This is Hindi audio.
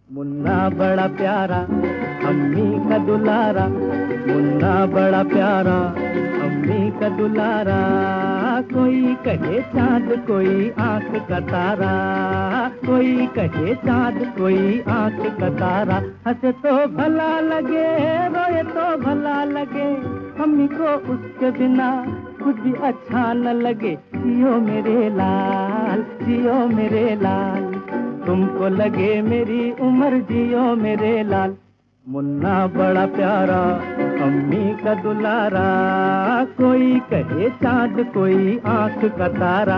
मुन्ना बड़ा प्यारा अम्मी का दुलारा, मुन्ना बड़ा प्यारा अम्मी का दुलारा। कोई कहे चांद कोई आंख का तारा, कोई कहे चांद कोई आंख का तारा। हंसे तो भला लगे रोए तो भला लगे, अम्मी को उसके बिना कुछ भी अच्छा न लगे। जियो मेरे लाल, जियो मेरे लाल, तुमको लगे मेरी उम्र, जियो मेरे लाल। मुन्ना बड़ा प्यारा अम्मी का दुलारा, कोई कहे चांद कोई आंख का तारा।